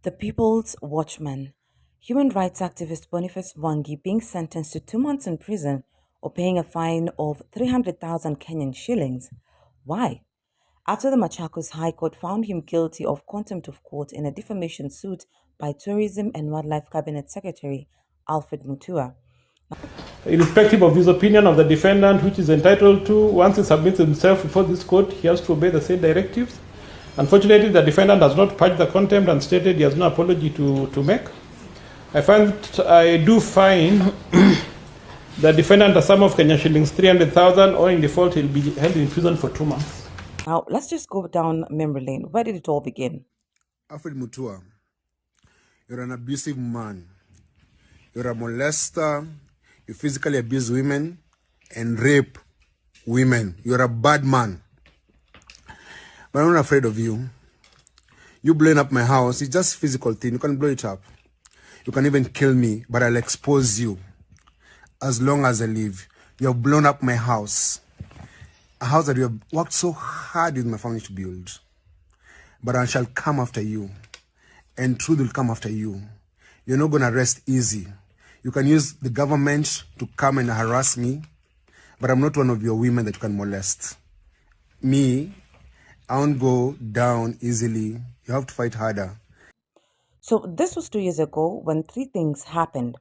The People's Watchman. Human rights activist Boniface Mwangi being sentenced to 2 months in prison or paying a fine of 300,000 Kenyan shillings. Why? After the Machakos High Court found him guilty of contempt of court in a defamation suit by Tourism and Wildlife Cabinet Secretary Alfred Mutua. Irrespective of his opinion of the defendant, which is entitled to, once he submits himself before this court, he has to obey the same directives. Unfortunately, the defendant has not purged the contempt and stated he has no apology to make. I do find the defendant a sum of Kenya shillings 300,000, or in default, he'll be held in prison for 2 months. Now, let's just go down memory lane. Where did it all begin? Alfred Mutua, you're an abusive man. You're a molester. You physically abuse women and rape women. You're a bad man. But I'm not afraid of you. You blowing up my house, it's just physical thing. You can blow it up. You can even kill me, but I'll expose you. As long as I live, you have blown up my house. A house that you have worked so hard with my family to build. But I shall come after you. And truth will come after you. You're not going to rest easy. You can use the government to come and harass me, but I'm not one of your women that you can molest. Me, I won't go down easily. You have to fight harder. So this was 2 years ago when three things happened.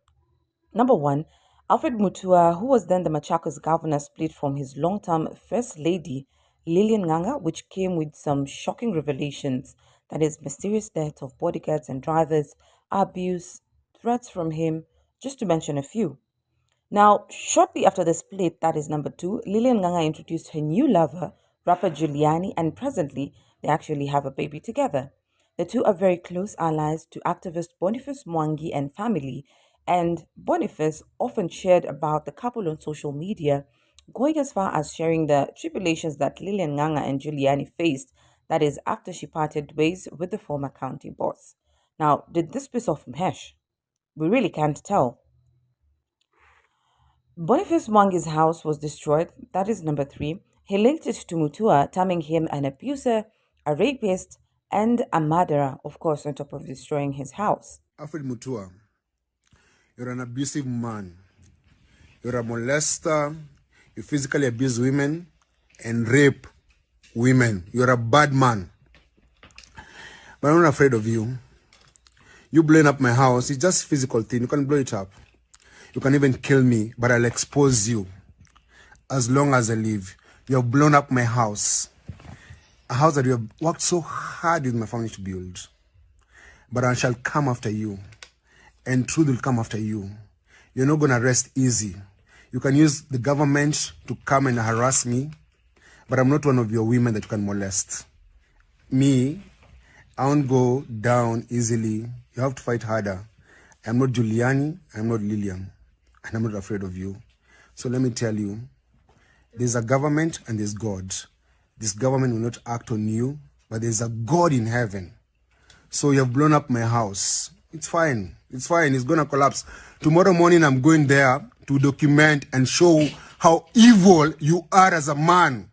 Number one, Alfred Mutua, who was then the Machakos governor, split from his long-term First Lady, Lilian Nganga, which came with some shocking revelations. That is, mysterious deaths of bodyguards and drivers, abuse, threats from him, just to mention a few. Now, shortly after the split, that is number two, Lilian Nganga introduced her new lover, rapper Juliani, and presently they actually have a baby together. The two are very close allies to activist Boniface Mwangi and family, and Boniface often shared about the couple on social media, going as far as sharing the tribulations that Lilian Nganga and Juliani faced, that is, after she parted ways with the former county boss. Now, did this piss off Mhesh? We really can't tell. Boniface Mwangi's house was destroyed, that is number three. He linked it to Mutua, terming him an abuser, a rapist, and a murderer, of course, on top of destroying his house. Alfred Mutua, you're an abusive man. You're a molester. You physically abuse women and rape women. You're a bad man. But I'm not afraid of you. You blowing up my house, it's just physical thing. You can blow it up. You can even kill me, but I'll expose you. As long as I live, you have blown up my house. A house that you have worked so hard with my family to build. But I shall come after you. And truth will come after you. You're not going to rest easy. You can use the government to come and harass me, but I'm not one of your women that you can molest. Me, I won't go down easily. You have to fight harder. I'm not Juliani, I'm not Lilian, and I'm not afraid of you. So let me tell you, there's a government and there's God. This government will not act on you, but there's a God in heaven. So you have blown up my house. It's fine. It's fine. It's going to collapse. Tomorrow morning, I'm going there to document and show how evil you are as a man.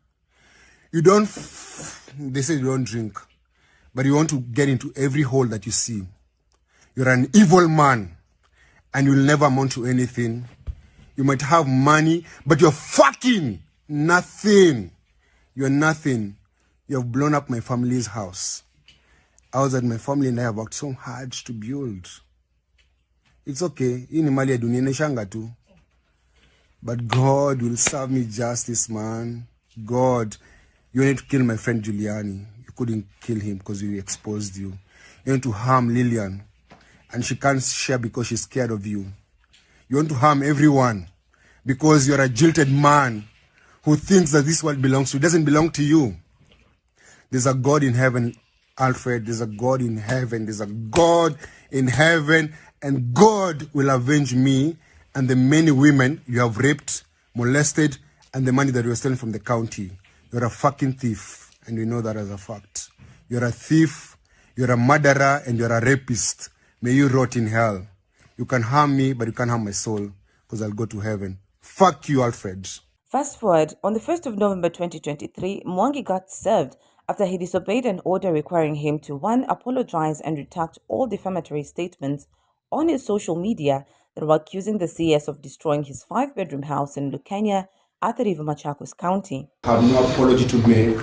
You don't, they say you don't drink, but you want to get into every hole that you see. You're an evil man, and you'll never amount to anything. You might have money, but you're fucking nothing. You're nothing. You have blown up my family's house. I was at my family and I have worked so hard to build. It's okay. Hii ni mali ya dunia inaishanga tu. But God will serve me justice, man. God, you need to kill my friend Juliani. You couldn't kill him because we exposed you. You want to harm Lilian. And she can't share because she's scared of you. You want to harm everyone because you're a jilted man who thinks that this world belongs to you. It doesn't belong to you. There's a God in heaven, Alfred. There's a God in heaven. There's a God in heaven. And God will avenge me and the many women you have raped, molested, and the money that you are stealing from the county. You're a fucking thief. And we know that as a fact. You're a thief, you're a murderer, and you're a rapist. May you rot in hell. You can harm me, but you can't harm my soul, because I'll go to heaven. Fuck you, Alfred. Fast forward, on the 1st of November 2023, Mwangi got served after he disobeyed an order requiring him to 1. Apologize and retract all defamatory statements on his social media that were accusing the CS of destroying his 5-bedroom house in Lukanya, Ater, Machakos County. I have no apology to make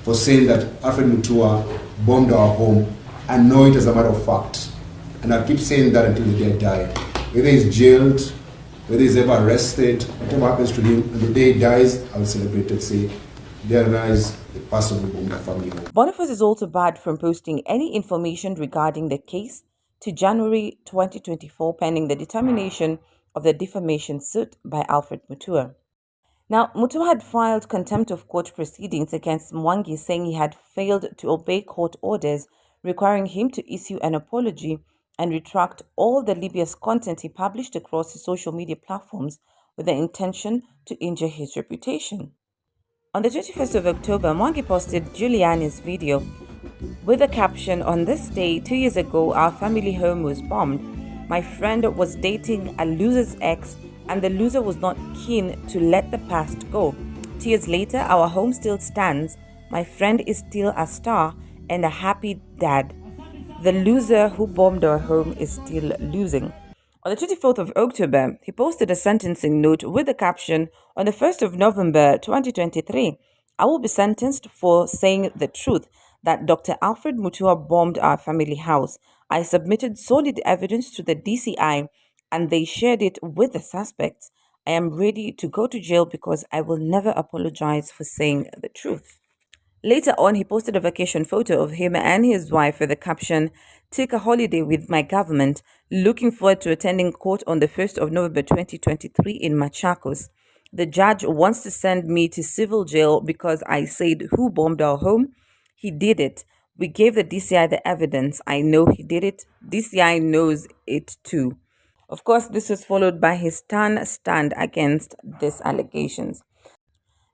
for saying that Alfred Mutua bombed our home. I know it as a matter of fact. And I'll keep saying that until the day I die. Whether he's jailed, whether he's ever arrested, whatever happens to him, and the day he dies, I'll celebrate and say, there lies the person who bombed our family home. Boniface is also barred from posting any information regarding the case to January 2024, pending the determination of the defamation suit by Alfred Mutua. Now, Mutua had filed contempt of court proceedings against Mwangi, saying he had failed to obey court orders requiring him to issue an apology and retract all the libelous content he published across his social media platforms with the intention to injure his reputation. On the 21st of October, Mwangi posted Giuliani's video with a caption, "On this day, 2 years ago, our family home was bombed. My friend was dating a loser's ex, and the loser was not keen to let the past go. 2 years later, our home still stands. My friend is still a star and a happy dad. The loser who bombed our home is still losing." On the 24th of October, he posted a sentencing note with the caption, "On the 1st of November 2023, I will be sentenced for saying the truth that Dr. Alfred Mutua bombed our family house. I submitted solid evidence to the DCI and they shared it with the suspects. I am ready to go to jail because I will never apologize for saying the truth." Later on, he posted a vacation photo of him and his wife with the caption, "Take a holiday with my government. Looking forward to attending court on the 1st of November 2023 in Machakos. The judge wants to send me to civil jail because I said who bombed our home. He did it. We gave the DCI the evidence. I know he did it. DCI knows it too." Of course, this was followed by his stern stand against these allegations.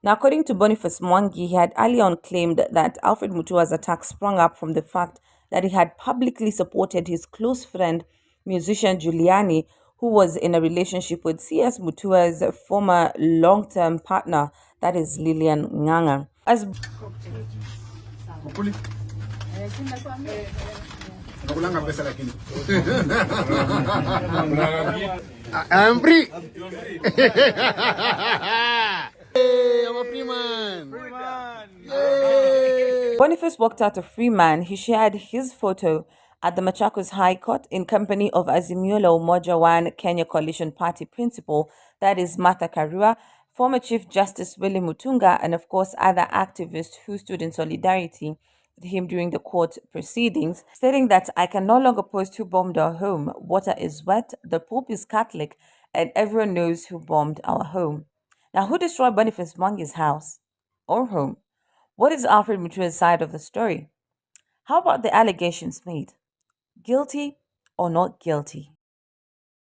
Now, according to Boniface Mwangi, he had early on claimed that Alfred Mutua's attack sprung up from the fact that he had publicly supported his close friend, musician Giuliani, who was in a relationship with CS Mutua's former long-term partner, that is Lilian Nganga. As I'm free. Hey, I'm a free man. Boniface walked out a free man, he shared his photo at the Machakos High Court in company of Azimio la Umoja One Kenya Coalition Party principal, that is Martha Karua, former Chief Justice Willie Mutunga, and of course other activists who stood in solidarity with him during the court proceedings, stating that "I can no longer post who bombed our home. Water is wet, the Pope is Catholic, and everyone knows who bombed our home." Now, who destroyed Boniface Mwangi's house or home? What is Alfred Mutua's side of the story? How about the allegations made? Guilty or not guilty?